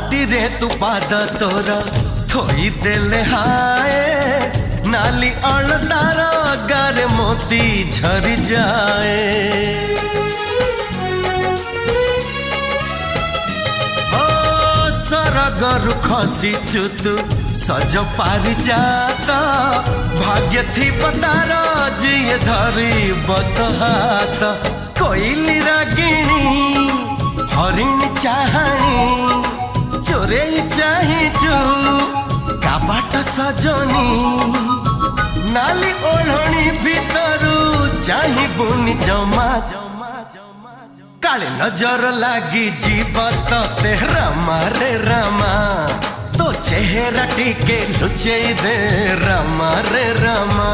माटी रे तू पाद तोर थोई देले हाय नाली अळदार गारे मोती झरी जाए। ओ सरगरु खसीचु तू सज पारि जात भाग्य थी पतार जिए धरी बत हाथ कोइली रागिणी हरिण चाहाणी चोरे चाहिचु काबाट सजनी नाली ओढ़णी भीतरू चाहिबुनी जमा काले नजर लागी जीवत ते रामा रे रामा तो चेहरा टिके लुचेई दे रामा रे रामा।